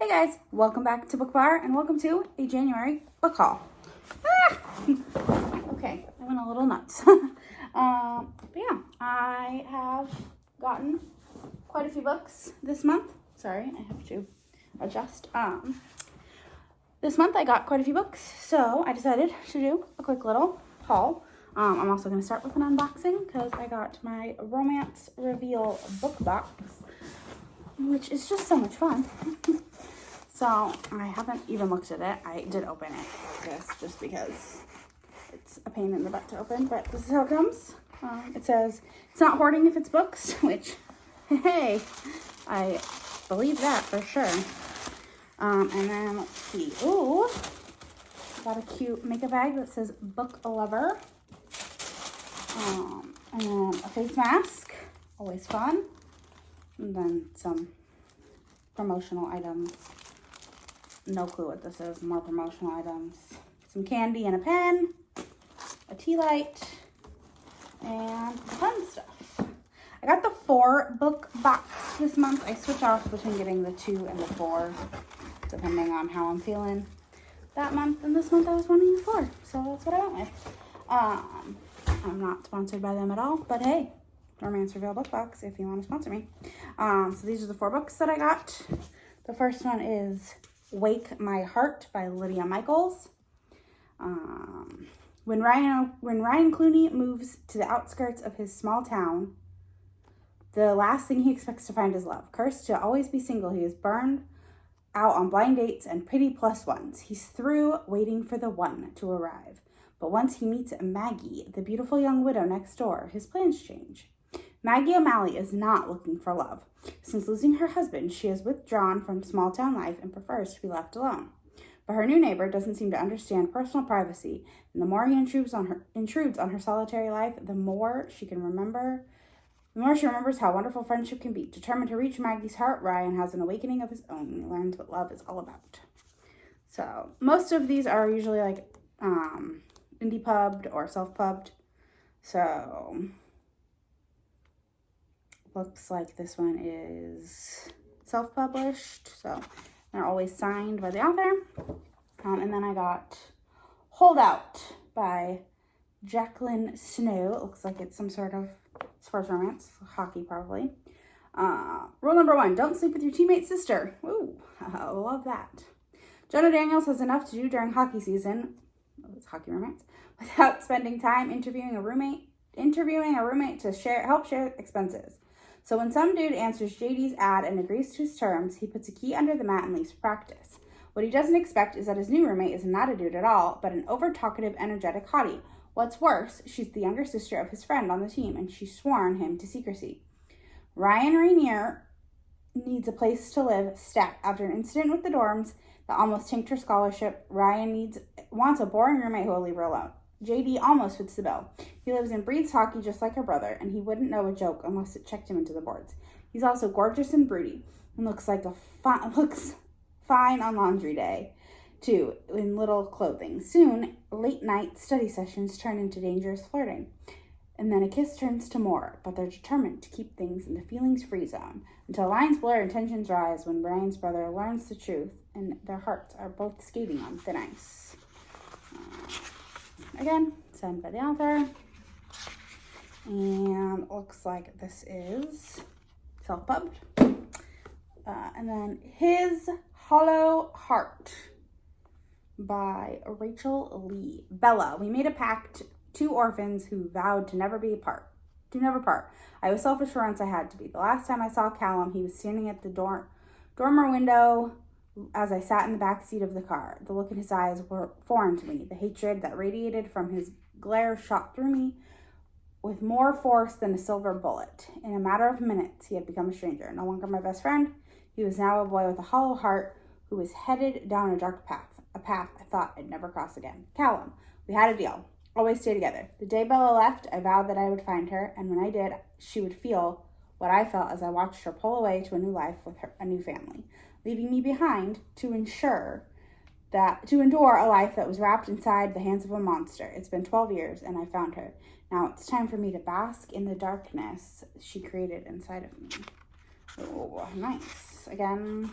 Hey guys, welcome back to Book Bar and welcome to a January book haul. Okay, I went a little nuts. But yeah, I have gotten quite a few books this month. Sorry, I have to adjust. This month I got quite a few books, so I decided to do a quick little haul. I'm also going to start with an unboxing because I got my romance reveal book box, which is just so much fun. So I haven't even looked at it. I did open it just because it's a pain in the butt to open, but this is how it comes. It says, it's not hoarding if it's books, which, hey, I believe that for sure. And then let's see. Ooh, got a cute makeup bag that says Book Lover. And then a face mask, always fun. And then some promotional items. No clue what this is. More promotional items. Some candy and a pen. A tea light. And fun stuff. I got the 4-book box this month. I switch off between getting the 2 and the 4, depending on how I'm feeling that month. And this month I was wanting the 4, so that's what I went with. I'm not sponsored by them at all, but hey, Romance Reveal Book Box if you want to sponsor me. So these are the 4 books that I got. The first one is Wake My Heart by Lydia Michaels. When Ryan Clooney moves to the outskirts of his small town, the last thing he expects to find is love. Cursed to always be single, he is burned out on blind dates and pretty plus ones. He's through waiting for the one to arrive. But once he meets Maggie, the beautiful young widow next door, his plans change. Maggie O'Malley is not looking for love. Since losing her husband, she has withdrawn from small-town life and prefers to be left alone. But her new neighbor doesn't seem to understand personal privacy, and the more he intrudes on her solitary life, the more she remembers how wonderful friendship can be. Determined to reach Maggie's heart, Ryan has an awakening of his own and learns what love is all about. So, most of these are usually like indie pubbed or self-pubbed. So, looks like this one is self-published. So, they're always signed by the author. And then I got Hold Out by Jacqueline Snow. It looks like it's some sort of sports romance, hockey probably. Rule number 1, don't sleep with your teammate's sister. Ooh, I love that. Jonah Daniels has enough to do during hockey season. Oh, it's hockey romance. Without spending time interviewing a roommate to help share expenses. So when some dude answers JD's ad and agrees to his terms, he puts a key under the mat and leaves practice. What he doesn't expect is that his new roommate is not a dude at all, but an over-talkative, energetic hottie. What's worse, she's the younger sister of his friend on the team, and she's sworn him to secrecy. Ryan Rainier needs a place to live stat. After an incident with the dorms that almost tanked her scholarship, Ryan wants a boring roommate who will leave her alone. JD almost fits the bill. He lives and breathes hockey just like her brother, and he wouldn't know a joke unless it checked him into the boards. He's also gorgeous and broody, and looks fine on laundry day, too, in little clothing. Soon, late-night study sessions turn into dangerous flirting, and then a kiss turns to more, but they're determined to keep things in the feelings-free zone, until lines blur and tensions rise when Brian's brother learns the truth, and their hearts are both skating on thin ice. Again, signed by the author. And it looks like this is self-pubbed. And then His Hollow Heart by Rachel Lee. Bella, we made a pact, 2 orphans who vowed to never part. I was selfish for once I had to be. The last time I saw Callum, he was standing at the dormer window as I sat in the back seat of the car. The look in his eyes were foreign to me. The hatred that radiated from his glare shot through me with more force than a silver bullet. In a matter of minutes, he had become a stranger. No longer my best friend. He was now a boy with a hollow heart who was headed down a dark path. A path I thought I'd never cross again. Callum, we had a deal. Always stay together. The day Bella left, I vowed that I would find her, and when I did, she would feel what I felt as I watched her pull away to a new life with a new family, leaving me behind to endure a life that was wrapped inside the hands of a monster. It's been 12 years, and I found her. Now it's time for me to bask in the darkness she created inside of me. Oh, nice. Again,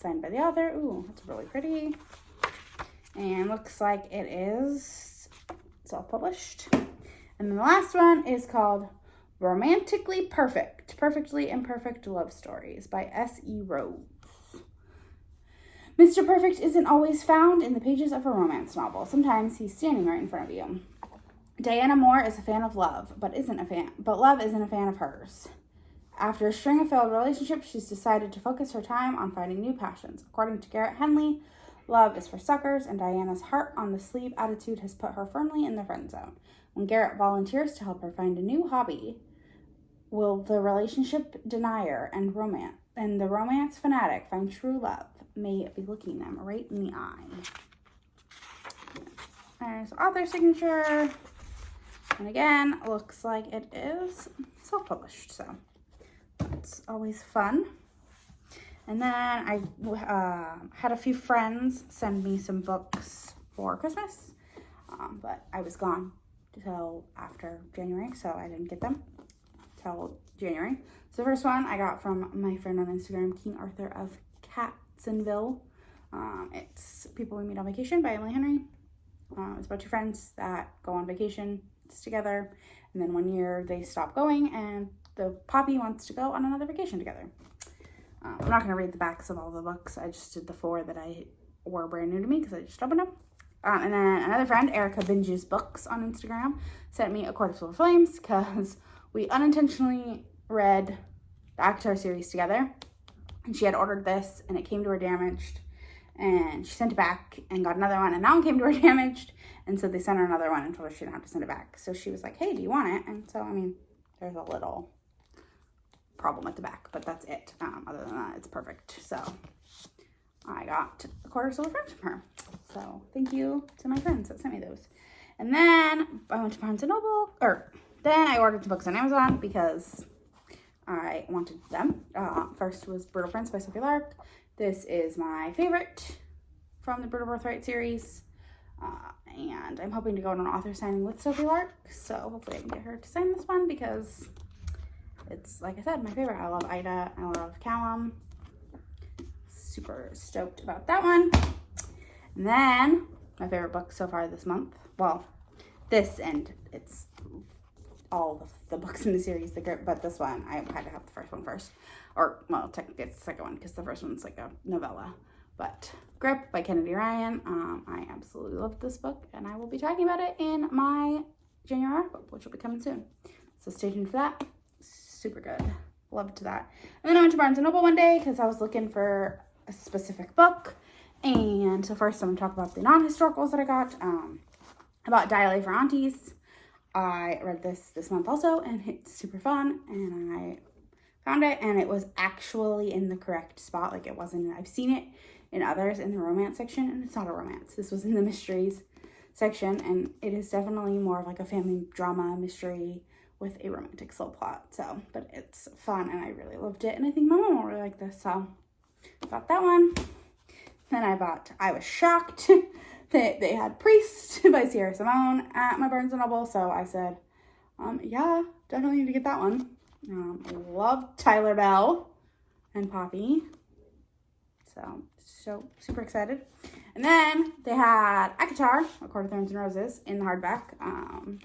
signed by the author. Ooh, that's really pretty. And looks like it is self-published. And then the last one is called Romantically Perfect, Perfectly Imperfect Love Stories by S.E. Rose. Mr. Perfect isn't always found in the pages of a romance novel. Sometimes he's standing right in front of you. Diana Moore is a fan of love, but love isn't a fan of hers. After a string of failed relationships, she's decided to focus her time on finding new passions. According to Garrett Henley, love is for suckers, and Diana's heart-on-the-sleeve attitude has put her firmly in the friend zone. When Garrett volunteers to help her find a new hobby, will the relationship denier and the romance fanatic find true love? May be looking them right in the eye. There's author signature. And again, looks like it is self-published, so that's always fun. And then I had a few friends send me some books for Christmas, but I was gone till after January, so I didn't get them till January. So the first one I got from my friend on Instagram, King Arthur of Catsonville. It's People We Meet on Vacation by Emily Henry. It's about two friends that go on vacation together, and then one year they stop going, and the puppy wants to go on another vacation together. I'm not going to read the backs of all the books. I just did the 4 that were brand new to me because I just opened them. And then another friend, Erica Binges Books on Instagram, sent me A Court of Silver Flames because we unintentionally read the ACOTAR series together. And she had ordered this, and it came to her damaged. And she sent it back and got another one, and that one came to her damaged. And so they sent her another one and told her she didn't have to send it back. So she was like, hey, do you want it? And so, I mean, there's a little problem at the back, but that's it. Other than that, it's perfect. So I got A Quarter of Silver Flames from her. So thank you to my friends that sent me those. And then I went to Barnes & Noble, then I ordered the books on Amazon because I wanted them. First was Brutal Prince by Sophie Lark. This is my favorite from the Brutal Birthright series. And I'm hoping to go to an author signing with Sophie Lark. So hopefully I can get her to sign this one because it's, like I said, my favorite. I love Ida. I love Callum. Super stoked about that one. And then my favorite book so far this month. Well, this and it's all the books in the series, but this one, I had to have the first one first. Or, well, technically it's the second one because the first one's like a novella. But Grip by Kennedy Ryan. I absolutely loved this book, and I will be talking about it in my January art book, which will be coming soon. So stay tuned for that. Super good. Loved that. And then I went to Barnes & Noble one day because I was looking for a specific book. And so first I'm going to talk about the non-historicals that I got. I bought Daley for Aunties. I read this month also, and it's super fun. And I found it, and it was actually in the correct spot. Like, it wasn't, I've seen it in others in the romance section, and it's not a romance. This was in the mysteries section, and it is definitely more of like a family drama mystery with a romantic subplot. So, but it's fun, and I really loved it, and I think my mom will really like this, so I bought that one. Then I was shocked that they had Priest by Sierra Simone at my Barnes & Noble, so I said, yeah, definitely need to get that one. Love Tyler Bell and Poppy. So super excited. And then they had ACOTAR, A Court of Thorns and Roses, in the hardback. And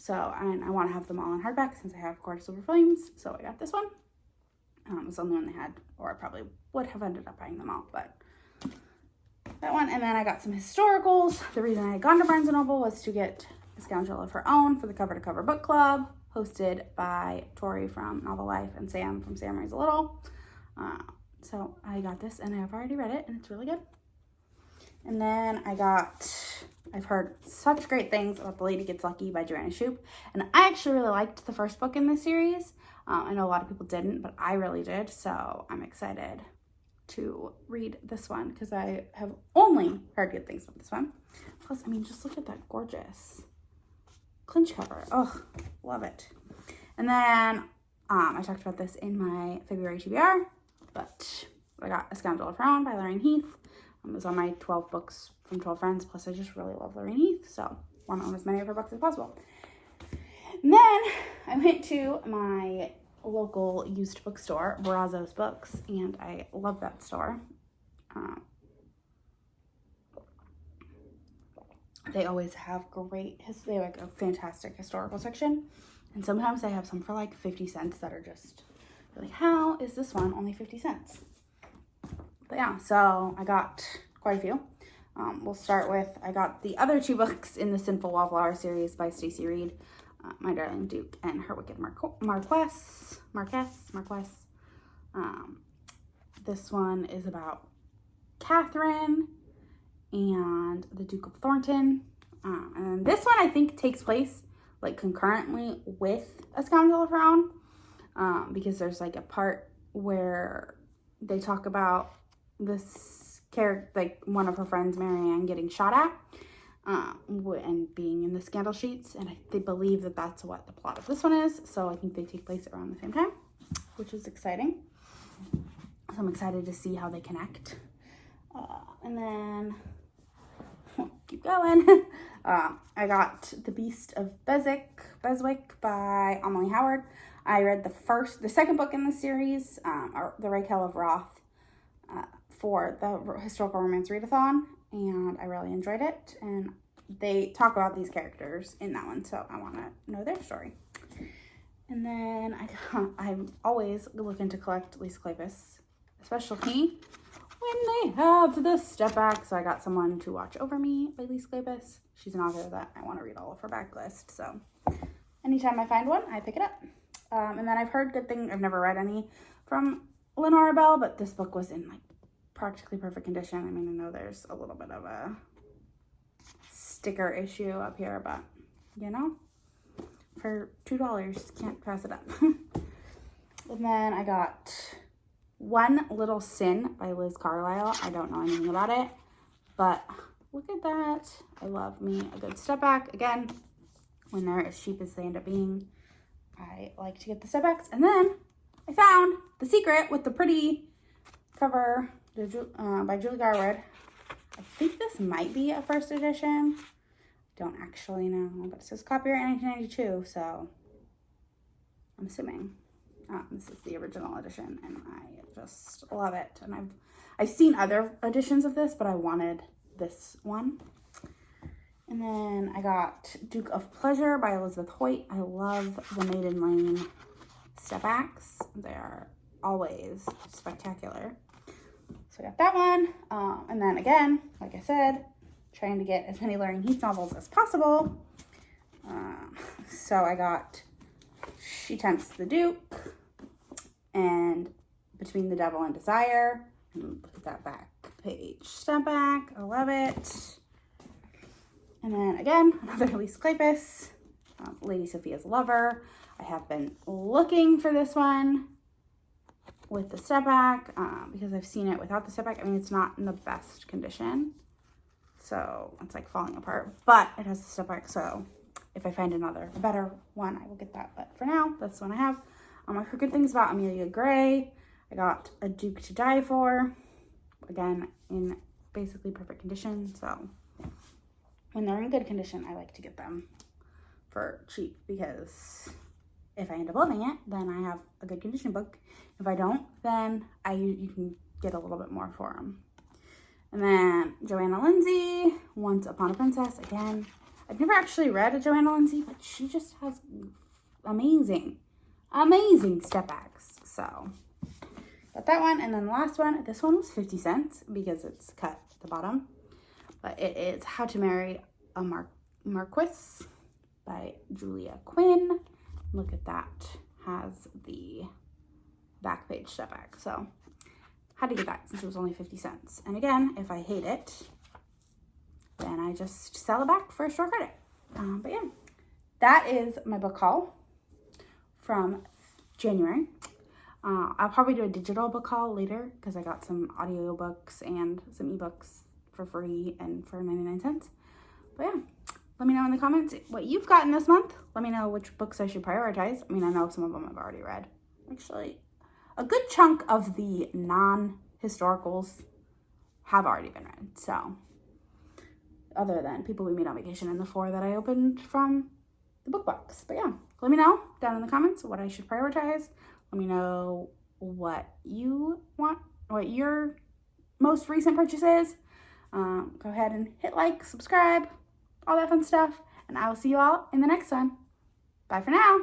I want to have them all in hardback since I have A Court of Silver Flames. So I got this one. It was the only one they had, or I probably would have ended up buying them all, but that one. And then I got some historicals. The reason I had gone to Barnes & Noble was to get A Scoundrel of Her Own for the Cover to Cover book club, hosted by Tori from Novel Life and Sam from Sam Raise a Little. So I got this, and I've already read it, and it's really good. And then I've heard such great things about The Lady Gets Lucky by Joanna Shoup, and I actually really liked the first book in this series. I know a lot of people didn't, but I really did, so I'm excited to read this one because I have only heard good things about this one. Plus, I mean, just look at that gorgeous clinch cover. Oh, love it. And then I talked about this in my February TBR, but I got A Scoundrel of Her Own by Lorraine Heath. It was on my 12 books from 12 friends, plus I just really love Lorraine Heath, so I want to own as many of her books as possible. And then I went to my local used bookstore, Brazos Books, and I love that store. They always have they have like a fantastic historical section, and sometimes they have some for like 50 cents that are just like, how is this one only 50 cents? But yeah, so I got quite a few. We'll start with, I got the other 2 books in the Sinful Wallflower series by Stacey Reed, My Darling Duke and Her Wicked Marquis. This one is about Catherine and the Duke of Thornton. And this one I think takes place like concurrently with A Scoundrel of Her Own, because there's like a part where they talk about this character, like one of her friends, Marianne, getting shot at and being in the scandal sheets, and they believe that that's what the plot of this one is. So I think they take place around the same time, which is exciting. So I'm excited to see how they connect. And then keep going. I got The Beast of Besswick by Amelia Howard. I read the second book in the series, The Raquel of Roth, for the historical romance readathon, and I really enjoyed it. And they talk about these characters in that one, so I want to know their story. And then I'm always looking to collect Lisa Kleypas, especially when they have the step back. So I got Someone to Watch Over Me by Lisa Kleypas. She's an author that I want to read all of her backlist, so anytime I find one, I pick it up. And then I've heard good things. I've never read any from Lenora Bell, but this book was in like practically perfect condition. I mean, I know there's a little bit of a sticker issue up here, but you know, for $2, can't pass it up. And then I got One Little Sin by Liz Carlisle. I don't know anything about it, but look at that. I love me a good step back. Again, when they're as cheap as they end up being, I like to get the step backs. And then I found The Secret with the pretty cover by Julie Garwood. I think this might be a first edition. Don't actually know, but it says copyright 1992, so I'm assuming. This is the original edition, and I just love it. And I've seen other editions of this, but I wanted this one. And then I got Duke of Pleasure by Elizabeth Hoyt. I love the Maiden Lane step backs. They're always spectacular. So I got that one. And then again, like I said, trying to get as many Laureen Heath novels as possible. So I got She Tempts the Duke and Between the Devil and Desire. And look at that back page step back. I love it. And then again, another Lisa Kleypas, Lady Sophia's Lover. I have been looking for this one with the step back because I've seen it without the step back. I mean, it's not in the best condition, so it's like falling apart, but it has the step back. So if I find a better one, I will get that. But for now, that's the one I have. I heard good things about Amelia Grey. I got A Duke to Die For, again, in basically perfect condition. So when they're in good condition, I like to get them for cheap, because if I end up loving it, then I have a good condition book. If I don't, then you can get a little bit more for them. And then Joanna Lindsey, Once Upon a Princess. Again, I've never actually read a Joanna Lindsey, but she just has amazing step backs. So got that one. And then the last one, this one was 50 cents because it's cut at the bottom. But it is How to Marry a Marquis by Julia Quinn. Look at that. Has the back page step back. So had to get that since it was only 50 cents. And again, if I hate it, then I just sell it back for a store credit. But yeah, that is my book haul from January. I'll probably do a digital book haul later because I got some audiobooks and some ebooks for free and for 99 cents. But yeah, let me know in the comments what you've gotten this month. Let me know which books I should prioritize. I mean, I know some of them I've already read. Actually, a good chunk of the non-historicals have already been read. So, other than People We Meet on Vacation and the 4 that I opened from the book box. But yeah, let me know down in the comments what I should prioritize. Let me know what you want, what your most recent purchase is. Go ahead and hit like, subscribe, all that fun stuff. And I will see you all in the next one. Bye for now.